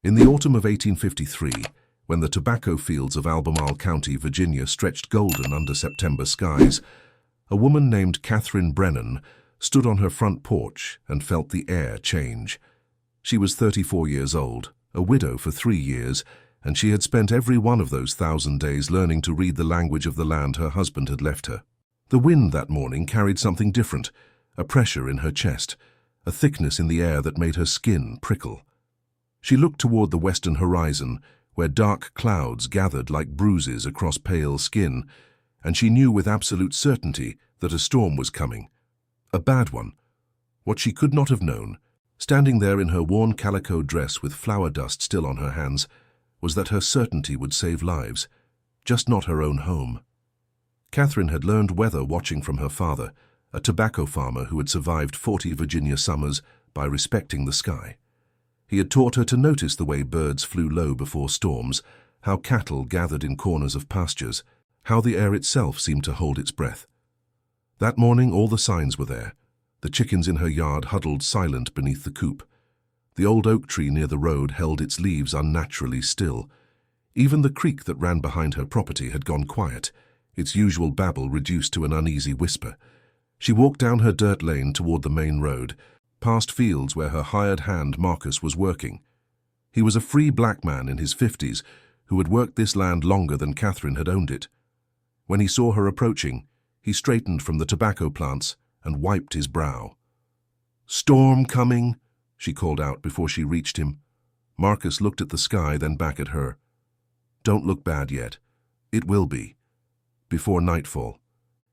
In the autumn of 1853, when the tobacco fields of Albemarle County, Virginia stretched golden under September skies, a woman named Catherine Brennan stood on her front porch and felt the air change. She was 34 years old, a widow for 3 years, and she had spent every one of those 1,000 days learning to read the language of the land her husband had left her. The wind that morning carried something different, a pressure in her chest, a thickness in the air that made her skin prickle. She looked toward the western horizon, where dark clouds gathered like bruises across pale skin, and she knew with absolute certainty that a storm was coming. A bad one. What she could not have known, standing there in her worn calico dress with flour dust still on her hands, was that her certainty would save lives, just not her own home. Catherine had learned weather watching from her father, a tobacco farmer who had survived 40 Virginia summers by respecting the sky. He had taught her to notice the way birds flew low before storms, how cattle gathered in corners of pastures, how the air itself seemed to hold its breath. That morning all the signs were there. The chickens in her yard huddled silent beneath the coop. The old oak tree near the road held its leaves unnaturally still. Even the creek that ran behind her property had gone quiet, its usual babble reduced to an uneasy whisper. She walked down her dirt lane toward the main road, past fields where her hired hand Marcus was working. He was a free black man in his 50s who had worked this land longer than Catherine had owned it. When he saw her approaching, he straightened from the tobacco plants and wiped his brow. "Storm coming," she called out before she reached him. Marcus looked at the sky, then back at her. "Don't look bad yet. It will be. Before nightfall."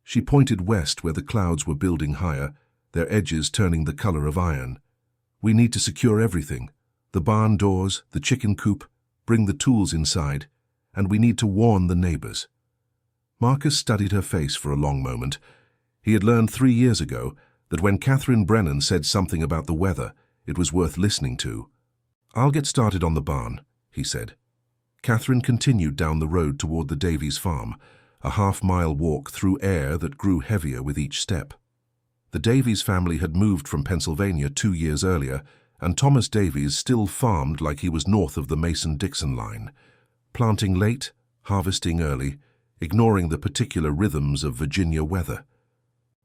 She pointed west where the clouds were building higher, their edges turning the color of iron. "We need to secure everything. The barn doors, the chicken coop, bring the tools inside, and we need to warn the neighbors." Marcus studied her face for a long moment. He had learned 3 years ago that when Catherine Brennan said something about the weather, it was worth listening to. "I'll get started on the barn," he said. Catherine continued down the road toward the Davies farm, a half-mile walk through air that grew heavier with each step. The Davies family had moved from Pennsylvania 2 years earlier, and Thomas Davies still farmed like he was north of the Mason-Dixon line, planting late, harvesting early, ignoring the particular rhythms of Virginia weather.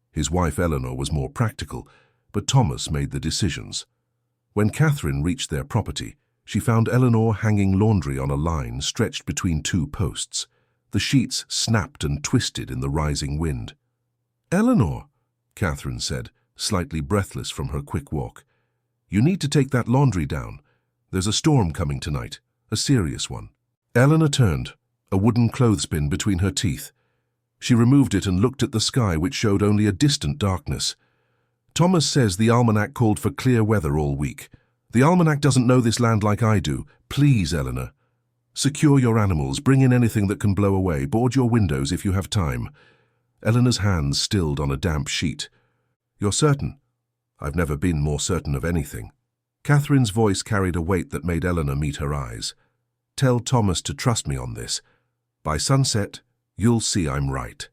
His wife Eleanor was more practical, but Thomas made the decisions. When Catherine reached their property, she found Eleanor hanging laundry on a line stretched between 2 posts. The sheets snapped and twisted in the rising wind. "Eleanor," Catherine said, slightly breathless from her quick walk, "you need to take that laundry down. There's a storm coming tonight, a serious one." Eleanor turned, a wooden clothespin between her teeth. She removed it and looked at the sky, which showed only a distant darkness. "Thomas says the almanac called for clear weather all week. The almanac doesn't know this land like I do. Please, Eleanor. Secure your animals, bring in anything that can blow away, board your windows if you have time." Eleanor's hands stilled on a damp sheet. "You're certain?" "I've never been more certain of anything." Catherine's voice carried a weight that made Eleanor meet her eyes. "Tell Thomas to trust me on this. By sunset, you'll see I'm right."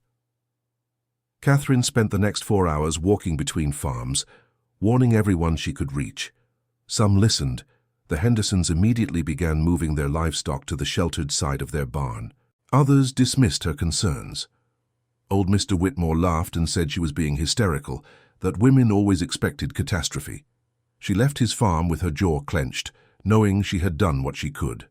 Catherine spent the next 4 hours walking between farms, warning everyone she could reach. Some listened. The Hendersons immediately began moving their livestock to the sheltered side of their barn. Others dismissed her concerns. Old Mr. Whitmore laughed and said she was being hysterical, that women always expected catastrophe. She left his farm with her jaw clenched, knowing she had done what she could.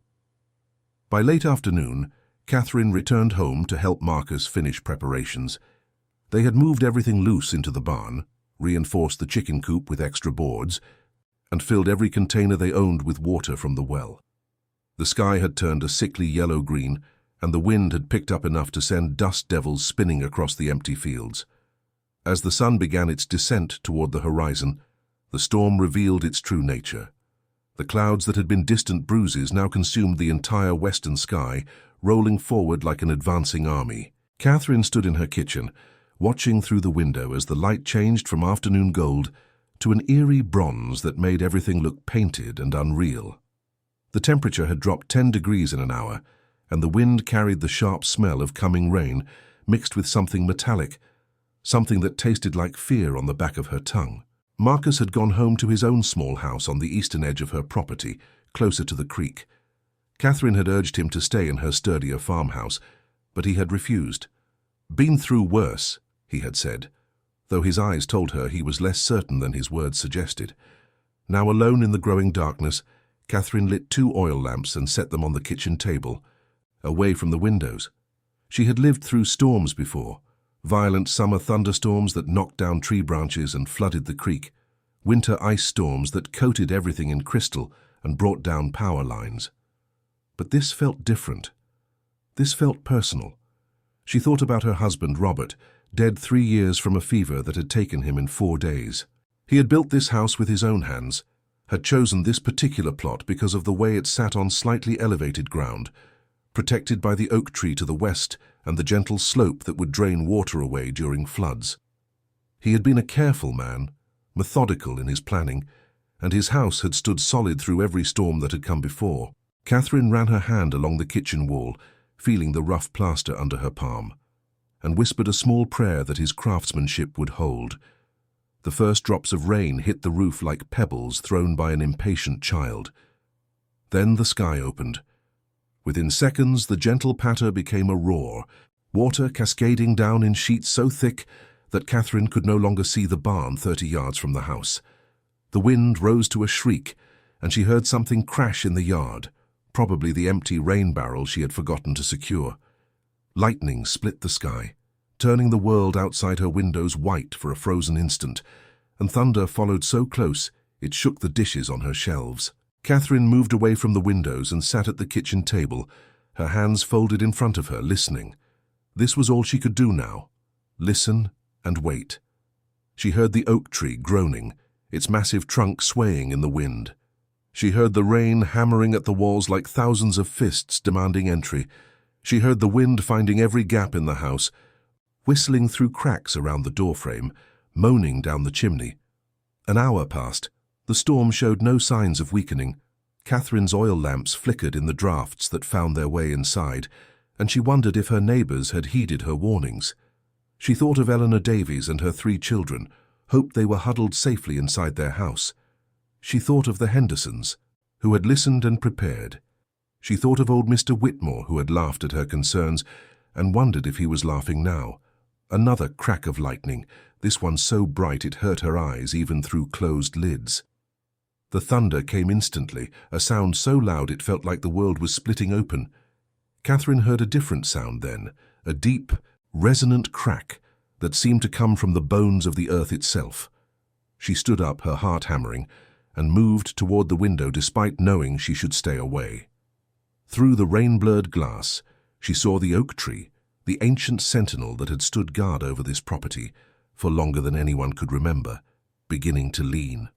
By late afternoon, Catherine returned home to help Marcus finish preparations. They had moved everything loose into the barn, reinforced the chicken coop with extra boards, and filled every container they owned with water from the well. The sky had turned a sickly yellow-green, and the wind had picked up enough to send dust devils spinning across the empty fields. As the sun began its descent toward the horizon, the storm revealed its true nature. The clouds that had been distant bruises now consumed the entire western sky, rolling forward like an advancing army. Catherine stood in her kitchen, watching through the window as the light changed from afternoon gold to an eerie bronze that made everything look painted and unreal. The temperature had dropped 10 degrees in an hour, and the wind carried the sharp smell of coming rain, mixed with something metallic, something that tasted like fear on the back of her tongue. Marcus had gone home to his own small house on the eastern edge of her property, closer to the creek. Catherine had urged him to stay in her sturdier farmhouse, but he had refused. "Been through worse," he had said, though his eyes told her he was less certain than his words suggested. Now alone in the growing darkness, Catherine lit 2 oil lamps and set them on the kitchen table, away from the windows. She had lived through storms before, violent summer thunderstorms that knocked down tree branches and flooded the creek, winter ice storms that coated everything in crystal and brought down power lines. But this felt different. This felt personal. She thought about her husband, Robert, dead 3 years from a fever that had taken him in 4 days. He had built this house with his own hands, had chosen this particular plot because of the way it sat on slightly elevated ground, protected by the oak tree to the west and the gentle slope that would drain water away during floods. He had been a careful man, methodical in his planning, and his house had stood solid through every storm that had come before. Catherine ran her hand along the kitchen wall, feeling the rough plaster under her palm, and whispered a small prayer that his craftsmanship would hold. The first drops of rain hit the roof like pebbles thrown by an impatient child. Then the sky opened. Within seconds, the gentle patter became a roar, water cascading down in sheets so thick that Catherine could no longer see the barn 30 yards from the house. The wind rose to a shriek, and she heard something crash in the yard, probably the empty rain barrel she had forgotten to secure. Lightning split the sky, turning the world outside her windows white for a frozen instant, and thunder followed so close it shook the dishes on her shelves. Catherine moved away from the windows and sat at the kitchen table, her hands folded in front of her, listening. This was all she could do now. Listen and wait. She heard the oak tree groaning, its massive trunk swaying in the wind. She heard the rain hammering at the walls like thousands of fists demanding entry. She heard the wind finding every gap in the house, whistling through cracks around the doorframe, moaning down the chimney. An hour passed. The storm showed no signs of weakening. Catherine's oil lamps flickered in the drafts that found their way inside, and she wondered if her neighbours had heeded her warnings. She thought of Eleanor Davies and her 3 children, hoped they were huddled safely inside their house. She thought of the Hendersons, who had listened and prepared. She thought of old Mr. Whitmore, who had laughed at her concerns, and wondered if he was laughing now. Another crack of lightning, this one so bright it hurt her eyes even through closed lids. The thunder came instantly, a sound so loud it felt like the world was splitting open. Catherine heard a different sound then, a deep, resonant crack that seemed to come from the bones of the earth itself. She stood up, her heart hammering, and moved toward the window despite knowing she should stay away. Through the rain-blurred glass, she saw the oak tree, the ancient sentinel that had stood guard over this property for longer than anyone could remember, beginning to lean.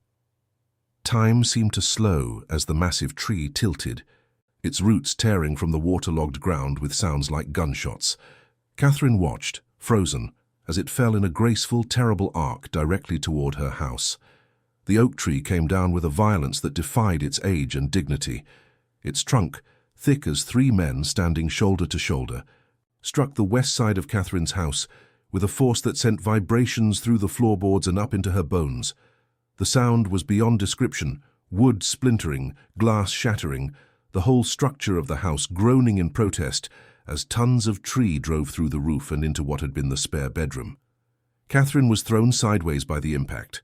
Time seemed to slow as the massive tree tilted, its roots tearing from the waterlogged ground with sounds like gunshots. Catherine watched, frozen, as it fell in a graceful, terrible arc directly toward her house. The oak tree came down with a violence that defied its age and dignity. Its trunk, thick as 3 men standing shoulder to shoulder, struck the west side of Catherine's house with a force that sent vibrations through the floorboards and up into her bones. The sound was beyond description, wood splintering, glass shattering, the whole structure of the house groaning in protest as tons of tree drove through the roof and into what had been the spare bedroom. Catherine was thrown sideways by the impact,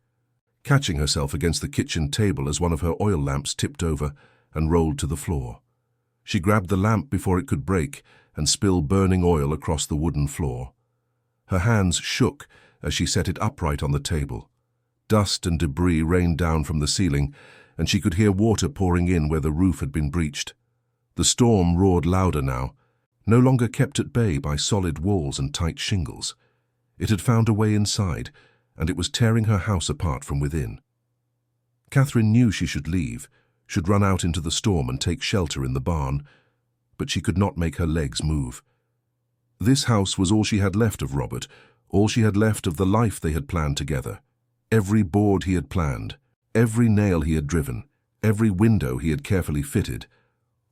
catching herself against the kitchen table as one of her oil lamps tipped over and rolled to the floor. She grabbed the lamp before it could break and spill burning oil across the wooden floor. Her hands shook as she set it upright on the table. Dust and debris rained down from the ceiling, and she could hear water pouring in where the roof had been breached. The storm roared louder now, no longer kept at bay by solid walls and tight shingles. It had found a way inside, and it was tearing her house apart from within. Catherine knew she should leave, should run out into the storm and take shelter in the barn, but she could not make her legs move. This house was all she had left of Robert, all she had left of the life they had planned together. Every board he had planned, every nail he had driven, every window he had carefully fitted,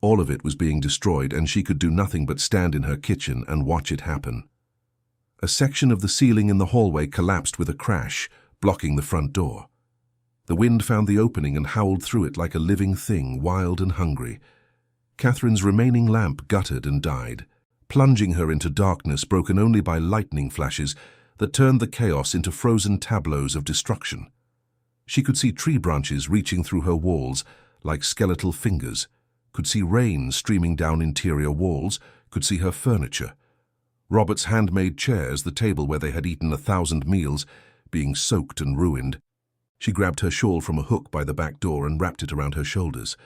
all of it was being destroyed, and she could do nothing but stand in her kitchen and watch it happen. A section of the ceiling in the hallway collapsed with a crash, blocking the front door. The wind found the opening and howled through it like a living thing, wild and hungry. Catherine's remaining lamp guttered and died, plunging her into darkness broken only by lightning flashes that turned the chaos into frozen tableaus of destruction. She could see tree branches reaching through her walls like skeletal fingers, could see rain streaming down interior walls, could see her furniture. Robert's handmade chairs, the table where they had eaten 1,000 meals, being soaked and ruined. She grabbed her shawl from a hook by the back door and wrapped it around her shoulders.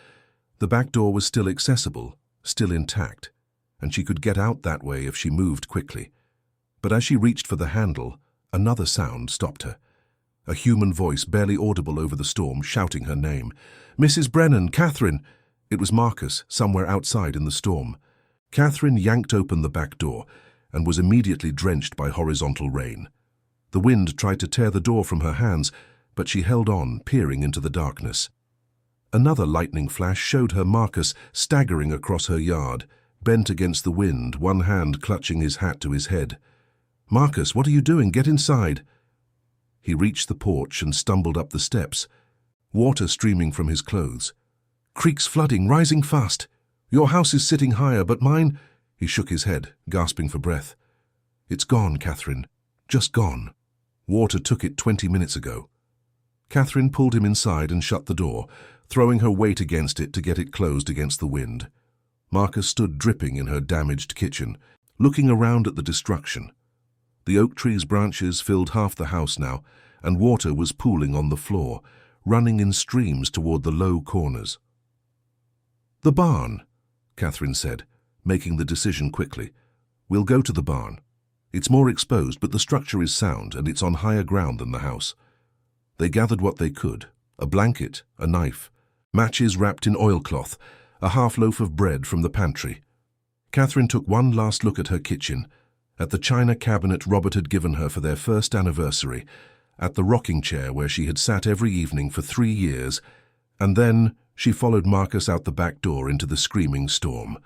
The back door was still accessible, still intact, and she could get out that way if she moved quickly. But as she reached for the handle, another sound stopped her. A human voice, barely audible over the storm, shouting her name. "Mrs. Brennan, Catherine!" It was Marcus, somewhere outside in the storm. Catherine yanked open the back door and was immediately drenched by horizontal rain. The wind tried to tear the door from her hands, but she held on, peering into the darkness. Another lightning flash showed her Marcus staggering across her yard, bent against the wind, one hand clutching his hat to his head. "Marcus, what are you doing? Get inside!" He reached the porch and stumbled up the steps, water streaming from his clothes. "Creek's flooding, rising fast. Your house is sitting higher, but mine—" He shook his head, gasping for breath. "It's gone, Catherine. Just gone. Water took it 20 minutes ago." Catherine pulled him inside and shut the door, throwing her weight against it to get it closed against the wind. Marcus stood dripping in her damaged kitchen, looking around at the destruction. The oak tree's branches filled half the house now, and water was pooling on the floor, running in streams toward the low corners. "The barn," Catherine said, making the decision quickly. "We'll go to the barn. It's more exposed, but the structure is sound, and it's on higher ground than the house." They gathered what they could: a blanket, a knife, matches wrapped in oilcloth, a half loaf of bread from the pantry. Catherine took one last look at her kitchen, at the china cabinet Robert had given her for their first anniversary, at the rocking chair where she had sat every evening for 3 years, and then she followed Marcus out the back door into the screaming storm.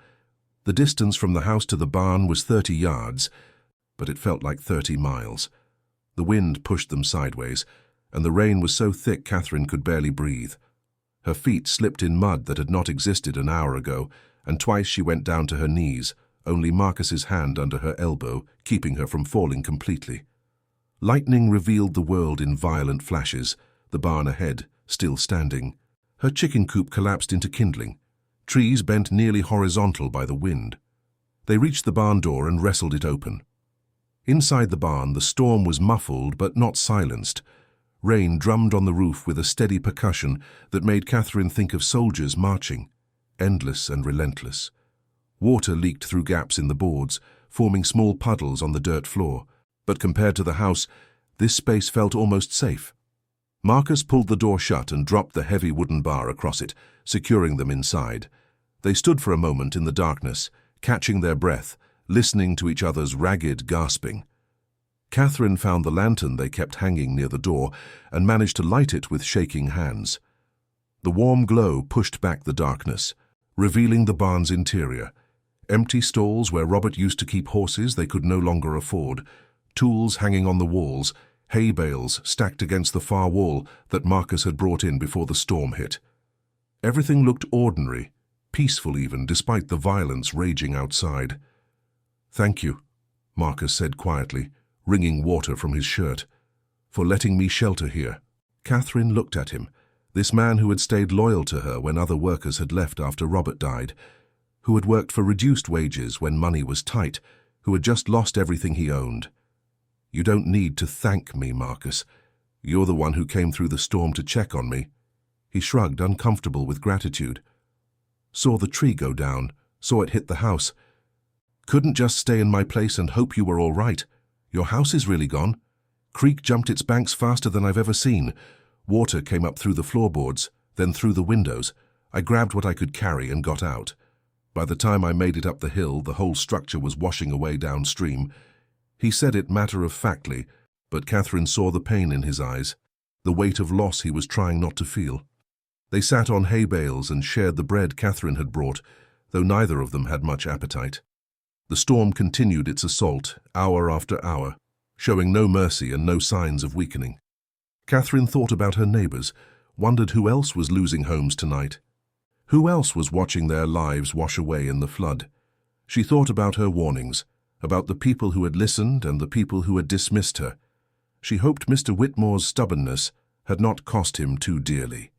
The distance from the house to the barn was 30 yards, but it felt like 30 miles. The wind pushed them sideways, and the rain was so thick Catherine could barely breathe. Her feet slipped in mud that had not existed an hour ago, and twice she went down to her knees, only Marcus's hand under her elbow, keeping her from falling completely. Lightning revealed the world in violent flashes, the barn ahead, still standing. Her chicken coop collapsed into kindling, trees bent nearly horizontal by the wind. They reached the barn door and wrestled it open. Inside the barn, the storm was muffled but not silenced. Rain drummed on the roof with a steady percussion that made Catherine think of soldiers marching, endless and relentless. Water leaked through gaps in the boards, forming small puddles on the dirt floor, but compared to the house, this space felt almost safe. Marcus pulled the door shut and dropped the heavy wooden bar across it, securing them inside. They stood for a moment in the darkness, catching their breath, listening to each other's ragged gasping. Catherine found the lantern they kept hanging near the door and managed to light it with shaking hands. The warm glow pushed back the darkness, revealing the barn's interior. Empty stalls where Robert used to keep horses they could no longer afford, tools hanging on the walls, hay bales stacked against the far wall that Marcus had brought in before the storm hit. Everything looked ordinary, peaceful even, despite the violence raging outside. "Thank you," Marcus said quietly, wringing water from his shirt, "for letting me shelter here." Catherine looked at him, this man who had stayed loyal to her when other workers had left after Robert died, who had worked for reduced wages when money was tight, who had just lost everything he owned. "You don't need to thank me, Marcus. You're the one who came through the storm to check on me." He shrugged, uncomfortable with gratitude. "Saw the tree go down, saw it hit the house. Couldn't just stay in my place and hope you were all right. Your house is really gone. Creek jumped its banks faster than I've ever seen. Water came up through the floorboards, then through the windows. I grabbed what I could carry and got out. By the time I made it up the hill, the whole structure was washing away downstream." He said it matter-of-factly, but Catherine saw the pain in his eyes, the weight of loss he was trying not to feel. They sat on hay bales and shared the bread Catherine had brought, though neither of them had much appetite. The storm continued its assault, hour after hour, showing no mercy and no signs of weakening. Catherine thought about her neighbors, wondered who else was losing homes tonight. Who else was watching their lives wash away in the flood? She thought about her warnings, about the people who had listened and the people who had dismissed her. She hoped Mr. Whitmore's stubbornness had not cost him too dearly.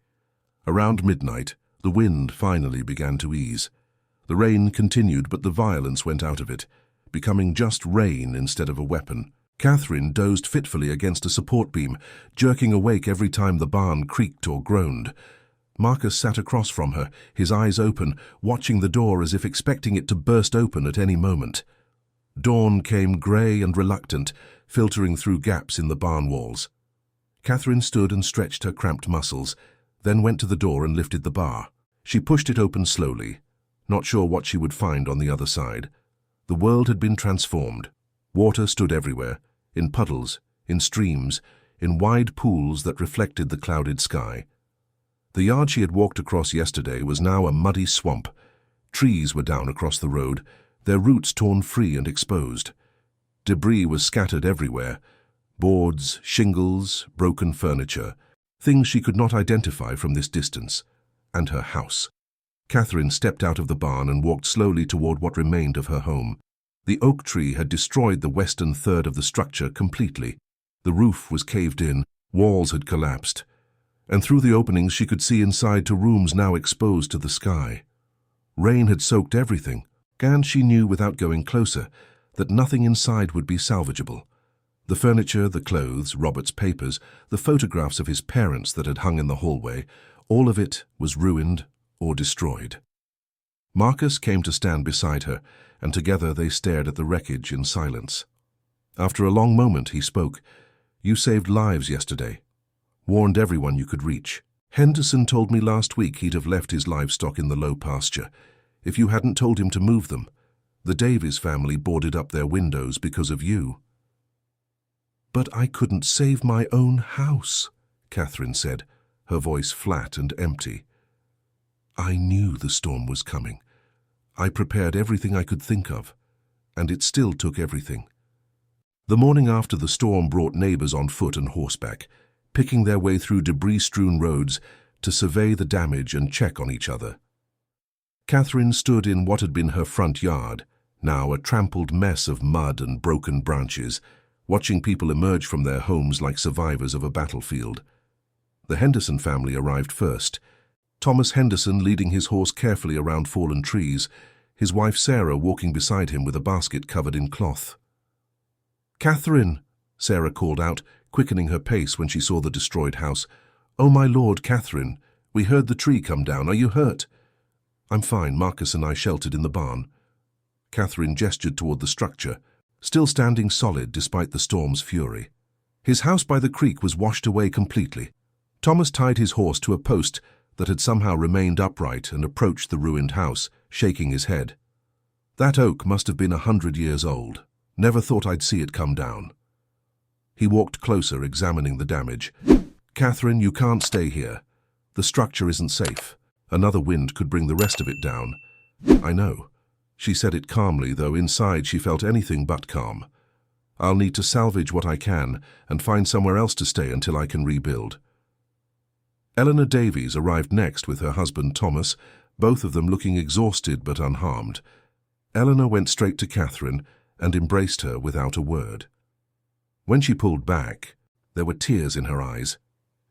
Around midnight, the wind finally began to ease. The rain continued, but the violence went out of it, becoming just rain instead of a weapon. Catherine dozed fitfully against a support beam, jerking awake every time the barn creaked or groaned. Marcus sat across from her, his eyes open, watching the door as if expecting it to burst open at any moment. Dawn came grey and reluctant, filtering through gaps in the barn walls. Catherine stood and stretched her cramped muscles, then went to the door and lifted the bar. She pushed it open slowly, not sure what she would find on the other side. The world had been transformed. Water stood everywhere, in puddles, in streams, in wide pools that reflected the clouded sky. The yard she had walked across yesterday was now a muddy swamp. Trees were down across the road, their roots torn free and exposed. Debris was scattered everywhere, boards, shingles, broken furniture, things she could not identify from this distance, and her house. Catherine stepped out of the barn and walked slowly toward what remained of her home. The oak tree had destroyed the western third of the structure completely. The roof was caved in, walls had collapsed, and through the openings she could see inside to rooms now exposed to the sky. Rain had soaked everything, and she knew without going closer that nothing inside would be salvageable. The furniture, the clothes, Robert's papers, the photographs of his parents that had hung in the hallway, all of it was ruined or destroyed. Marcus came to stand beside her, and together they stared at the wreckage in silence. After a long moment he spoke. "You saved lives yesterday. Warned everyone you could reach. Henderson told me last week he'd have left his livestock in the low pasture if you hadn't told him to move them. The Davies family boarded up their windows because of you." "But I couldn't save my own house," Catherine said, her voice flat and empty. "I knew the storm was coming. I prepared everything I could think of, and it still took everything." The morning after the storm brought neighbors on foot and horseback, picking their way through debris-strewn roads to survey the damage and check on each other. Catherine stood in what had been her front yard, now a trampled mess of mud and broken branches, watching people emerge from their homes like survivors of a battlefield. The Henderson family arrived first, Thomas Henderson leading his horse carefully around fallen trees, his wife Sarah walking beside him with a basket covered in cloth. "Catherine," Sarah called out, quickening her pace when she saw the destroyed house. "Oh, my lord, Catherine, we heard the tree come down. Are you hurt?" "I'm fine. Marcus and I sheltered in the barn." Catherine gestured toward the structure, still standing solid despite the storm's fury. His house by the creek was washed away completely. Thomas tied his horse to a post that had somehow remained upright and approached the ruined house, shaking his head. "That oak must have been 100 years old. Never thought I'd see it come down." He walked closer, examining the damage. "Catherine, you can't stay here. The structure isn't safe. Another wind could bring the rest of it down." "I know." She said it calmly, though inside she felt anything but calm. "I'll need to salvage what I can and find somewhere else to stay until I can rebuild." Eleanor Davies arrived next with her husband Thomas, both of them looking exhausted but unharmed. Eleanor went straight to Catherine and embraced her without a word. When she pulled back, there were tears in her eyes.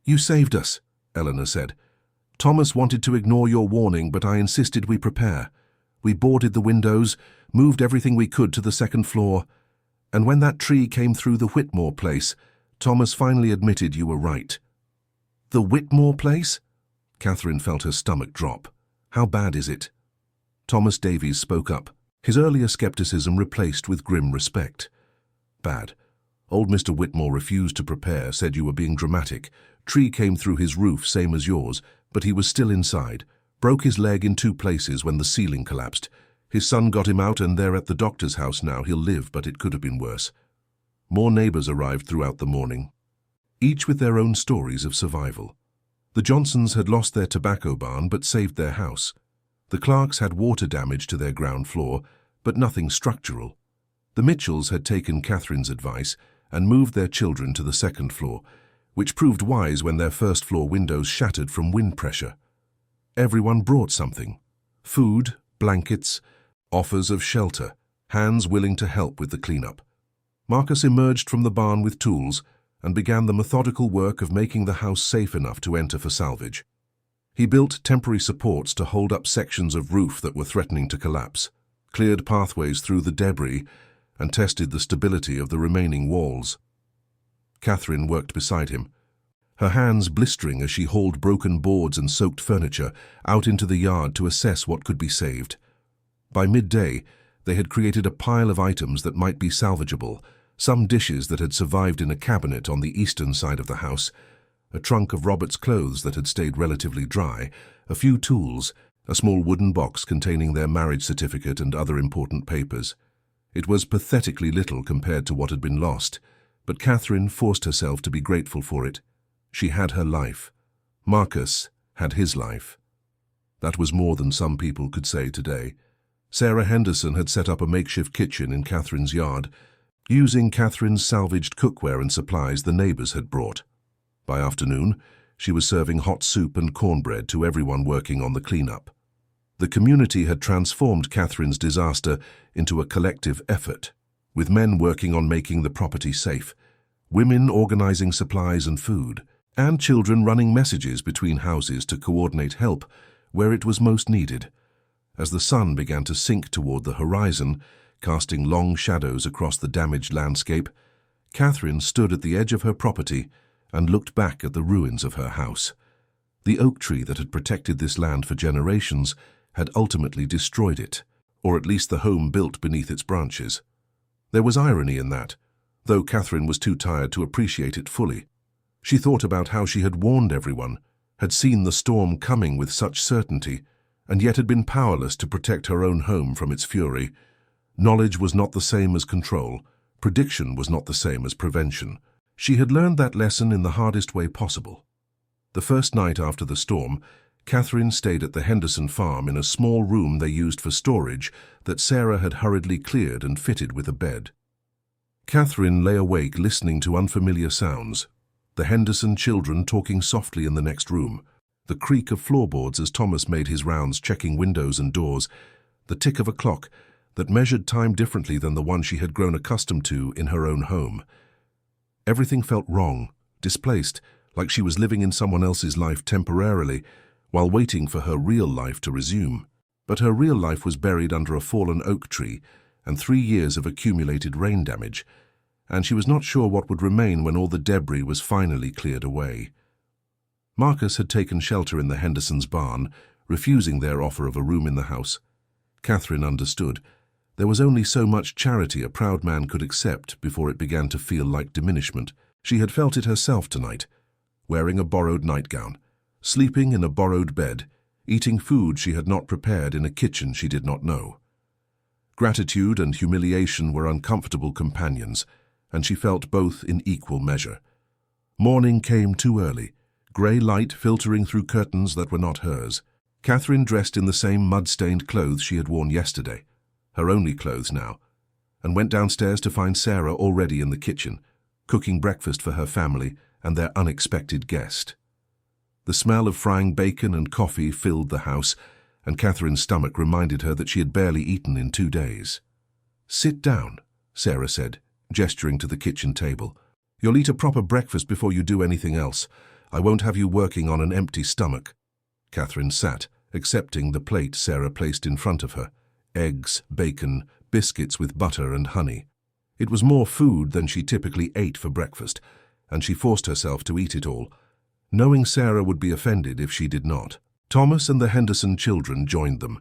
"You saved us," Eleanor said. "Thomas wanted to ignore your warning, but I insisted we prepare. We boarded the windows, moved everything we could to the second floor, and when that tree came through the Whitmore place, Thomas finally admitted you were right." "The Whitmore place?" Catherine felt her stomach drop. "How bad is it?" Thomas Davies spoke up, his earlier skepticism replaced with grim respect. "Bad. Old Mr. Whitmore refused to prepare, said you were being dramatic. Tree came through his roof, same as yours, but he was still inside. Broke his leg in 2 places when the ceiling collapsed. His son got him out and they're at the doctor's house now. He'll live, but it could have been worse." More neighbors arrived throughout the morning, each with their own stories of survival. The Johnsons had lost their tobacco barn but saved their house. The Clarks had water damage to their ground floor, but nothing structural. The Mitchells had taken Catherine's advice and moved their children to the second floor, which proved wise when their first-floor windows shattered from wind pressure. Everyone brought something: food, blankets, offers of shelter, hands willing to help with the cleanup. Marcus emerged from the barn with tools and began the methodical work of making the house safe enough to enter for salvage. He built temporary supports to hold up sections of roof that were threatening to collapse, cleared pathways through the debris, and tested the stability of the remaining walls. Catherine worked beside him, her hands blistering as she hauled broken boards and soaked furniture out into the yard to assess what could be saved. By midday, they had created a pile of items that might be salvageable, some dishes that had survived in a cabinet on the eastern side of the house, a trunk of Robert's clothes that had stayed relatively dry, a few tools, a small wooden box containing their marriage certificate and other important papers. It was pathetically little compared to what had been lost, but Catherine forced herself to be grateful for it. She had her life. Marcus had his life. That was more than some people could say today. Sarah Henderson had set up a makeshift kitchen in Catherine's yard, using Catherine's salvaged cookware and supplies the neighbors had brought. By afternoon, she was serving hot soup and cornbread to everyone working on the cleanup. The community had transformed Catherine's disaster into a collective effort, with men working on making the property safe, women organizing supplies and food, and children running messages between houses to coordinate help where it was most needed. As the sun began to sink toward the horizon, casting long shadows across the damaged landscape, Catherine stood at the edge of her property and looked back at the ruins of her house. The oak tree that had protected this land for generations had ultimately destroyed it, or at least the home built beneath its branches. There was irony in that, though Catherine was too tired to appreciate it fully. She thought about how she had warned everyone, had seen the storm coming with such certainty, and yet had been powerless to protect her own home from its fury. Knowledge was not the same as control. Prediction was not the same as prevention. She had learned that lesson in the hardest way possible. The first night after the storm, Catherine stayed at the Henderson farm in a small room they used for storage that Sarah had hurriedly cleared and fitted with a bed. Catherine lay awake listening to unfamiliar sounds, the Henderson children talking softly in the next room, the creak of floorboards as Thomas made his rounds checking windows and doors, the tick of a clock that measured time differently than the one she had grown accustomed to in her own home. Everything felt wrong, displaced, like she was living in someone else's life temporarily, while waiting for her real life to resume. But her real life was buried under a fallen oak tree and 3 years of accumulated rain damage, and she was not sure what would remain when all the debris was finally cleared away. Marcus had taken shelter in the Hendersons' barn, refusing their offer of a room in the house. Catherine understood. There was only so much charity a proud man could accept before it began to feel like diminishment. She had felt it herself tonight, wearing a borrowed nightgown, sleeping in a borrowed bed, eating food she had not prepared in a kitchen she did not know. Gratitude and humiliation were uncomfortable companions, and she felt both in equal measure. Morning came too early, grey light filtering through curtains that were not hers. Catherine dressed in the same mud-stained clothes she had worn yesterday, her only clothes now, and went downstairs to find Sarah already in the kitchen, cooking breakfast for her family and their unexpected guest. The smell of frying bacon and coffee filled the house, and Catherine's stomach reminded her that she had barely eaten in 2 days. "Sit down," Sarah said, gesturing to the kitchen table. "You'll eat a proper breakfast before you do anything else. I won't have you working on an empty stomach." Catherine sat, accepting the plate Sarah placed in front of her: eggs, bacon, biscuits with butter and honey. It was more food than she typically ate for breakfast, and she forced herself to eat it all, knowing Sarah would be offended if she did not. Thomas and the Henderson children joined them,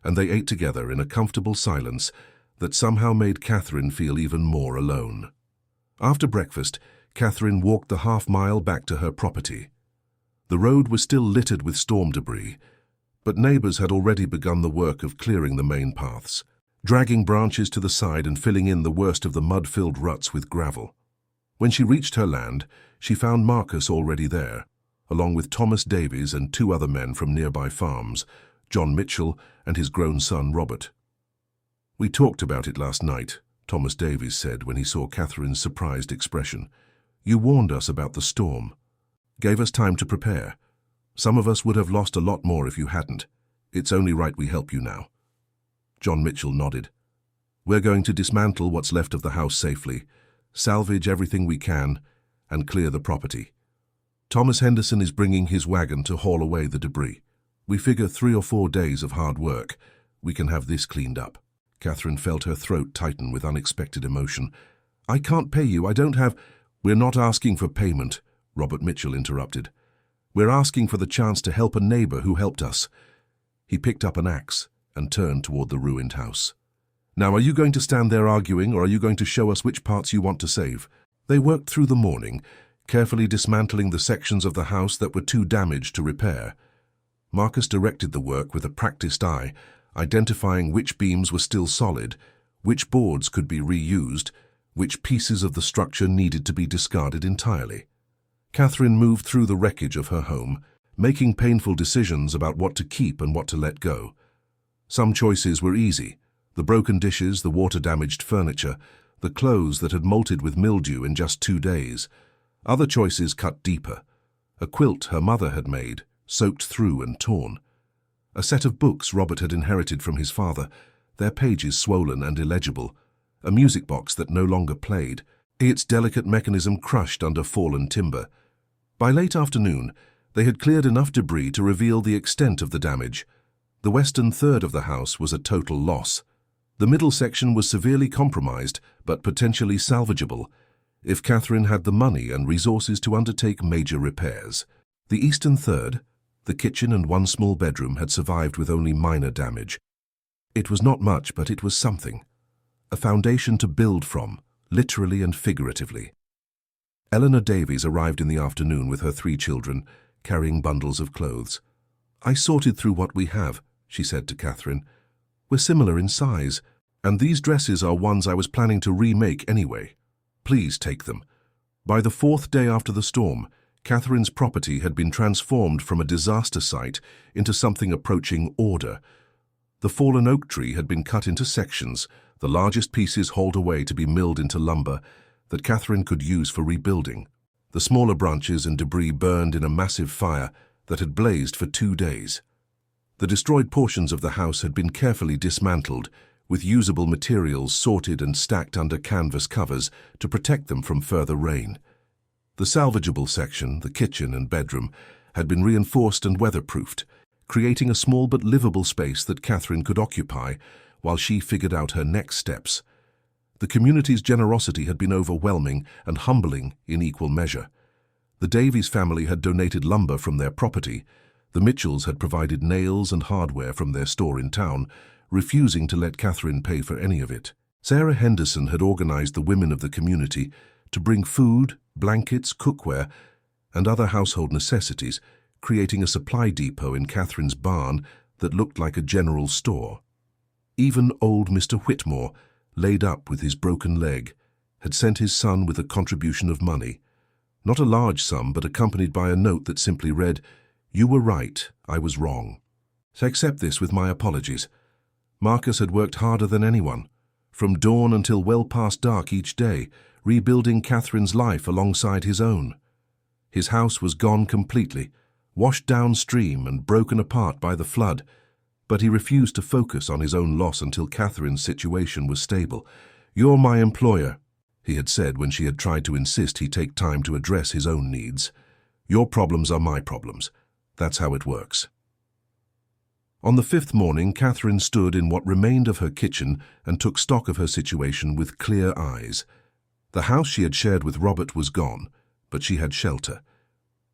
and they ate together in a comfortable silence that somehow made Catherine feel even more alone. After breakfast, Catherine walked the half-mile back to her property. The road was still littered with storm debris, but neighbors had already begun the work of clearing the main paths, dragging branches to the side and filling in the worst of the mud-filled ruts with gravel. When she reached her land, she found Marcus already there, along with Thomas Davies and 2 other men from nearby farms, John Mitchell and his grown son Robert. "We talked about it last night," Thomas Davies said when he saw Catherine's surprised expression. You warned us about the storm. Gave us time to prepare. Some of us would have lost a lot more if you hadn't. It's only right we help you now." John Mitchell nodded. "We're going to dismantle what's left of the house safely, salvage everything we can, and clear the property. Thomas Henderson is bringing his wagon to haul away the debris. We figure 3 or 4 days of hard work. We can have this cleaned up." Catherine felt her throat tighten with unexpected emotion. "I can't pay you. I don't have—" "We're not asking for payment," Robert Mitchell interrupted. "We're asking for the chance to help a neighbor who helped us." He picked up an axe and turned toward the ruined house. "Now, are you going to stand there arguing, or are you going to show us which parts you want to save?" They worked through the morning, carefully dismantling the sections of the house that were too damaged to repair. Marcus directed the work with a practiced eye, identifying which beams were still solid, which boards could be reused, which pieces of the structure needed to be discarded entirely. Catherine moved through the wreckage of her home, making painful decisions about what to keep and what to let go. Some choices were easy: the broken dishes, the water-damaged furniture, the clothes that had molted with mildew in just 2 days. Other choices cut deeper: a quilt her mother had made, soaked through and torn. A set of books Robert had inherited from his father, their pages swollen and illegible. A music box that no longer played, its delicate mechanism crushed under fallen timber. By late afternoon, they had cleared enough debris to reveal the extent of the damage. The western third of the house was a total loss. The middle section was severely compromised, but potentially salvageable, if Catherine had the money and resources to undertake major repairs. The eastern third, the kitchen and 1 small bedroom, had survived with only minor damage. It was not much, but it was something. A foundation to build from, literally and figuratively. Eleanor Davies arrived in the afternoon with her 3 children, carrying bundles of clothes. "I sorted through what we have," she said to Catherine. "We're similar in size, and these dresses are ones I was planning to remake anyway. Please take them." By the 4th day after the storm, Catherine's property had been transformed from a disaster site into something approaching order. The fallen oak tree had been cut into sections, the largest pieces hauled away to be milled into lumber that Catherine could use for rebuilding. The smaller branches and debris burned in a massive fire that had blazed for 2 days. The destroyed portions of the house had been carefully dismantled, with usable materials sorted and stacked under canvas covers to protect them from further rain. The salvageable section, the kitchen and bedroom, had been reinforced and weatherproofed, creating a small but livable space that Catherine could occupy while she figured out her next steps. The community's generosity had been overwhelming and humbling in equal measure. The Davies family had donated lumber from their property. The Mitchells had provided nails and hardware from their store in town, refusing to let Catherine pay for any of it. Sarah Henderson had organized the women of the community to bring food, blankets, cookware, and other household necessities, creating a supply depot in Catherine's barn that looked like a general store. Even old Mr. Whitmore, laid up with his broken leg, had sent his son with a contribution of money. Not a large sum, but accompanied by a note that simply read, "You were right, I was wrong. So accept this with my apologies." Marcus had worked harder than anyone, from dawn until well past dark each day, rebuilding Catherine's life alongside his own. His house was gone completely, washed downstream and broken apart by the flood, but he refused to focus on his own loss until Catherine's situation was stable. "You're my employer," he had said when she had tried to insist he take time to address his own needs. "Your problems are my problems. That's how it works." On the 5th morning, Catherine stood in what remained of her kitchen and took stock of her situation with clear eyes. The house she had shared with Robert was gone, but she had shelter.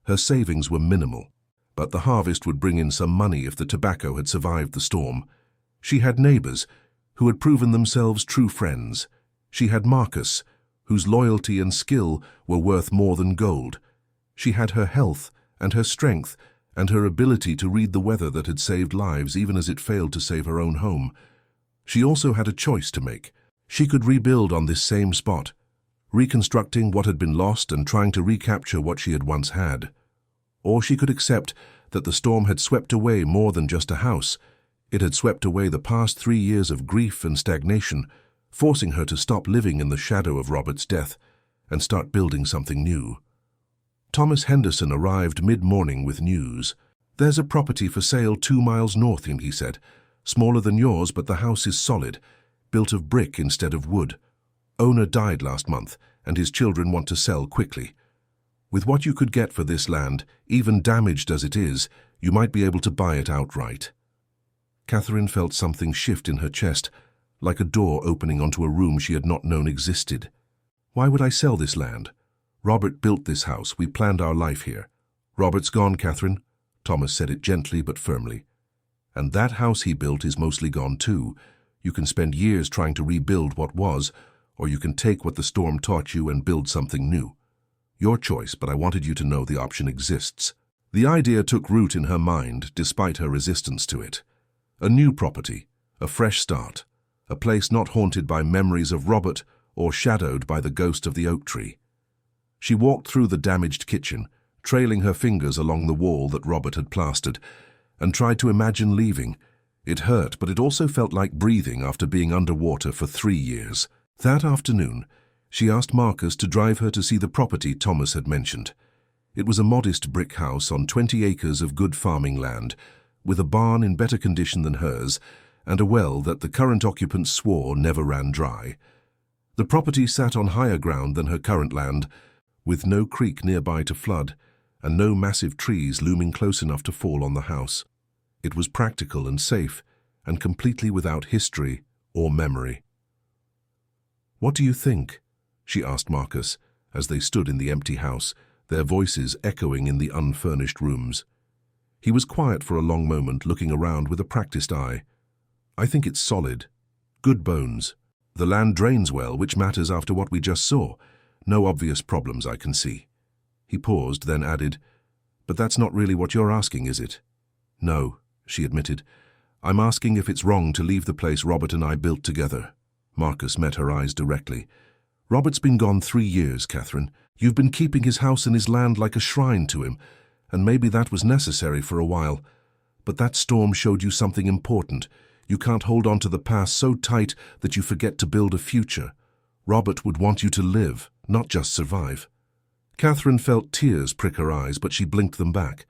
Her savings were minimal, but the harvest would bring in some money if the tobacco had survived the storm. She had neighbors who had proven themselves true friends. She had Marcus, whose loyalty and skill were worth more than gold. She had her health and her strength and her ability to read the weather that had saved lives even as it failed to save her own home. She also had a choice to make. She could rebuild on this same spot, reconstructing what had been lost and trying to recapture what she had once had. Or she could accept that the storm had swept away more than just a house. It had swept away the past 3 years of grief and stagnation, forcing her to stop living in the shadow of Robert's death. and start building something new. Thomas Henderson arrived mid-morning with news. "There's a property for sale 2 miles north," he said. "Smaller than yours, but the house is solid, built of brick instead of wood. Owner died last month, and his children want to sell quickly. With what you could get for this land, even damaged as it is, you might be able to buy it outright." Catherine felt something shift in her chest, like a door opening onto a room she had not known existed. "Why would I sell this land? Robert built this house. We planned our life here." "Robert's gone, Catherine." Thomas said it gently but firmly. "And that house he built is mostly gone too. You can spend years trying to rebuild what was, or you can take what the storm taught you and build something new. Your choice, but I wanted you to know the option exists." The idea took root in her mind, despite her resistance to it. A new property, a fresh start, a place not haunted by memories of Robert or shadowed by the ghost of the oak tree. She walked through the damaged kitchen, trailing her fingers along the wall that Robert had plastered, and tried to imagine leaving. It hurt, but it also felt like breathing after being underwater for 3 years. That afternoon, she asked Marcus to drive her to see the property Thomas had mentioned. It was a modest brick house on 20 acres of good farming land, with a barn in better condition than hers, and a well that the current occupants swore never ran dry. The property sat on higher ground than her current land, with no creek nearby to flood, and no massive trees looming close enough to fall on the house. It was practical and safe, and completely without history or memory. "What do you think?" she asked Marcus, as they stood in the empty house, their voices echoing in the unfurnished rooms. He was quiet for a long moment, looking around with a practiced eye. "I think it's solid. Good bones. The land drains well, which matters after what we just saw. No obvious problems I can see." He paused, then added, "But that's not really what you're asking, is it?" "No," she admitted. "I'm asking if it's wrong to leave the place Robert and I built together." Marcus met her eyes directly. "Robert's been gone 3 years, Catherine. You've been keeping his house and his land like a shrine to him, and maybe that was necessary for a while. But that storm showed you something important. You can't hold on to the past so tight that you forget to build a future. Robert would want you to live, not just survive." Catherine felt tears prick her eyes, but she blinked them back.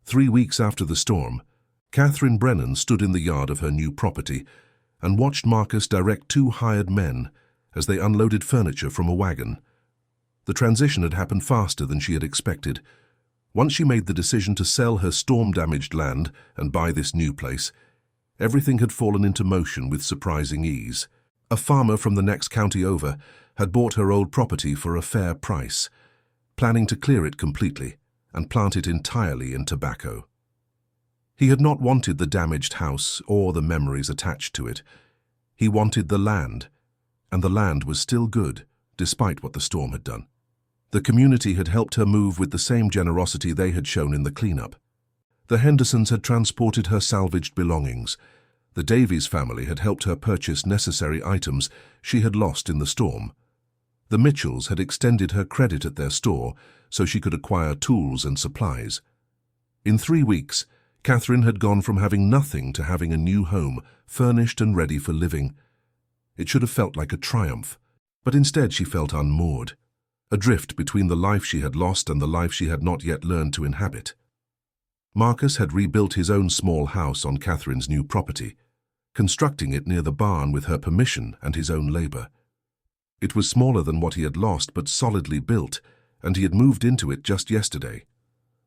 3 weeks after the storm, Catherine Brennan stood in the yard of her new property and watched Marcus direct 2 hired men as they unloaded furniture from a wagon. The transition had happened faster than she had expected. Once she made the decision to sell her storm-damaged land and buy this new place, everything had fallen into motion with surprising ease. A farmer from the next county over had bought her old property for a fair price, planning to clear it completely and plant it entirely in tobacco. He had not wanted the damaged house or the memories attached to it. He wanted the land, and the land was still good, despite what the storm had done. The community had helped her move with the same generosity they had shown in the cleanup. The Hendersons had transported her salvaged belongings. The Davies family had helped her purchase necessary items she had lost in the storm. The Mitchells had extended her credit at their store so she could acquire tools and supplies. In 3 weeks, Catherine had gone from having nothing to having a new home, furnished and ready for living. It should have felt like a triumph, but instead she felt unmoored, adrift between the life she had lost and the life she had not yet learned to inhabit. Marcus had rebuilt his own small house on Catherine's new property, constructing it near the barn with her permission and his own labor. It was smaller than what he had lost, but solidly built, and he had moved into it just yesterday.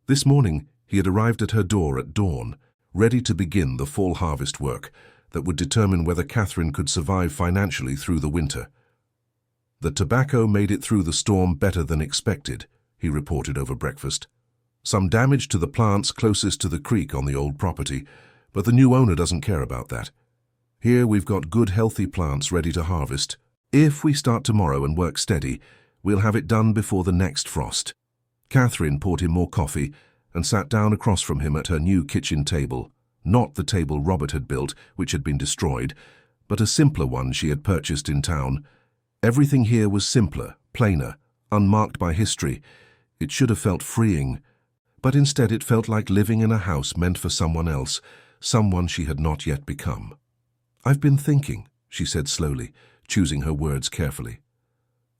This morning, he had arrived at her door at dawn, ready to begin the fall harvest work that would determine whether Catherine could survive financially through the winter. "The tobacco made it through the storm better than expected," he reported over breakfast. "Some damage to the plants closest to the creek on the old property, but the new owner doesn't care about that. Here we've got good, healthy plants ready to harvest. If we start tomorrow and work steady, we'll have it done before the next frost." Catherine poured him more coffee and sat down across from him at her new kitchen table, not the table Robert had built, which had been destroyed, but a simpler one she had purchased in town. Everything here was simpler, plainer, unmarked by history. It should have felt freeing, but instead it felt like living in a house meant for someone else, someone she had not yet become. "I've been thinking," she said slowly, choosing her words carefully.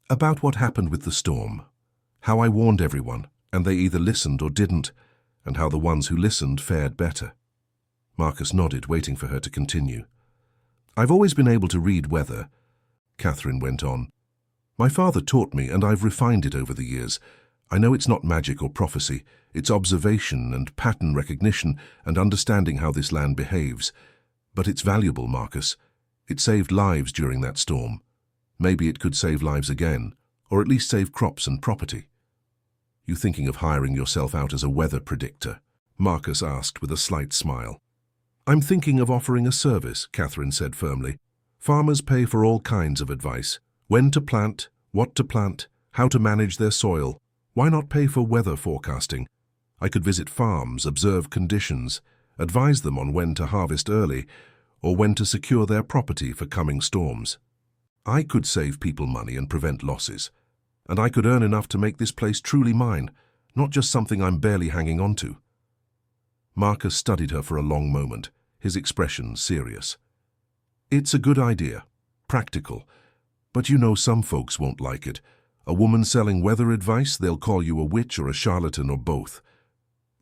About what happened with the storm. How I warned everyone, and they either listened or didn't, and how the ones who listened fared better. Marcus nodded, waiting for her to continue. I've always been able to read weather, Catherine went on. My father taught me, and I've refined it over the years. I know it's not magic or prophecy. It's observation and pattern recognition and understanding how this land behaves. But it's valuable, Marcus. It saved lives during that storm. Maybe it could save lives again, or at least save crops and property. You thinking of hiring yourself out as a weather predictor? Marcus asked with a slight smile. I'm thinking of offering a service, Catherine said firmly. Farmers pay for all kinds of advice. When to plant, what to plant, how to manage their soil. Why not pay for weather forecasting? I could visit farms, observe conditions, advise them on when to harvest early, or when to secure their property for coming storms. I could save people money and prevent losses. And I could earn enough to make this place truly mine, not just something I'm barely hanging on to. Marcus studied her for a long moment, his expression serious. It's a good idea, practical, but you know some folks won't like it. A woman selling weather advice, they'll call you a witch or a charlatan or both.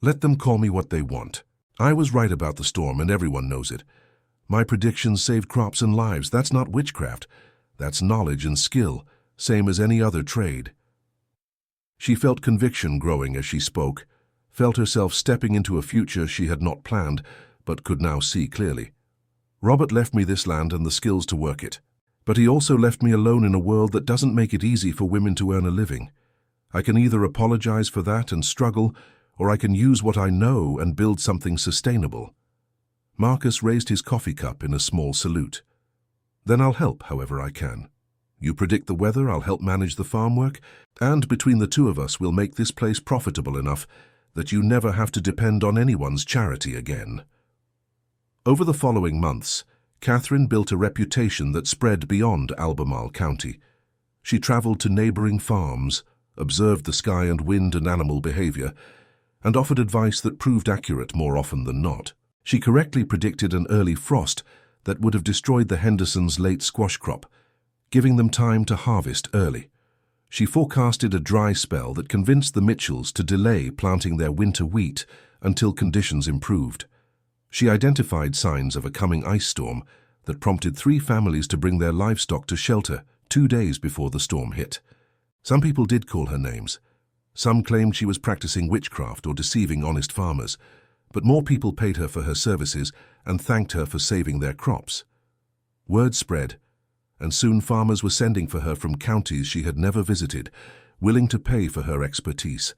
Let them call me what they want. I was right about the storm and everyone knows it. My predictions saved crops and lives. That's not witchcraft. That's knowledge and skill, same as any other trade. She felt conviction growing as she spoke, felt herself stepping into a future she had not planned, but could now see clearly. Robert left me this land and the skills to work it. But he also left me alone in a world that doesn't make it easy for women to earn a living. I can either apologize for that and struggle, or I can use what I know and build something sustainable. Marcus raised his coffee cup in a small salute. Then I'll help however I can. You predict the weather, I'll help manage the farm work, and between the two of us we'll make this place profitable enough that you never have to depend on anyone's charity again. Over the following months, Catherine built a reputation that spread beyond Albemarle County. She traveled to neighboring farms, observed the sky and wind and animal behavior, and offered advice that proved accurate more often than not. She correctly predicted an early frost that would have destroyed the Hendersons' late squash crop, giving them time to harvest early. She forecasted a dry spell that convinced the Mitchells to delay planting their winter wheat until conditions improved. She identified signs of a coming ice storm that prompted 3 families to bring their livestock to shelter 2 days before the storm hit. Some people did call her names. Some claimed she was practicing witchcraft or deceiving honest farmers, but more people paid her for her services and thanked her for saving their crops. Word spread, and soon farmers were sending for her from counties she had never visited, willing to pay for her expertise.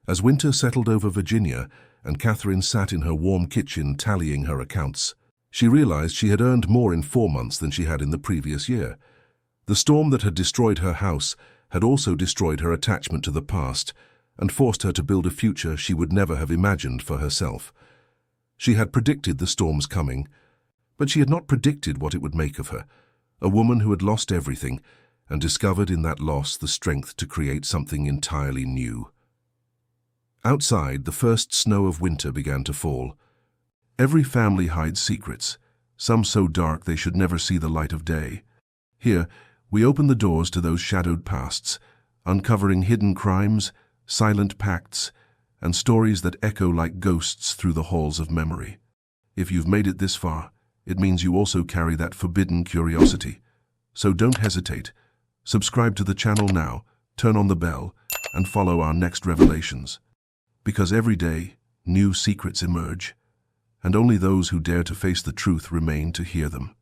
As winter settled over Virginia, and Catherine sat in her warm kitchen tallying her accounts, she realized she had earned more in 4 months than she had in the previous year. The storm that had destroyed her house had also destroyed her attachment to the past and forced her to build a future she would never have imagined for herself. She had predicted the storm's coming, but she had not predicted what it would make of her, a woman who had lost everything and discovered in that loss the strength to create something entirely new. Outside, the first snow of winter began to fall. Every family hides secrets, some so dark they should never see the light of day. Here, we open the doors to those shadowed pasts, uncovering hidden crimes, silent pacts, and stories that echo like ghosts through the halls of memory. If you've made it this far, it means you also carry that forbidden curiosity. So don't hesitate. Subscribe to the channel now, turn on the bell, and follow our next revelations. Because every day, new secrets emerge, and only those who dare to face the truth remain to hear them.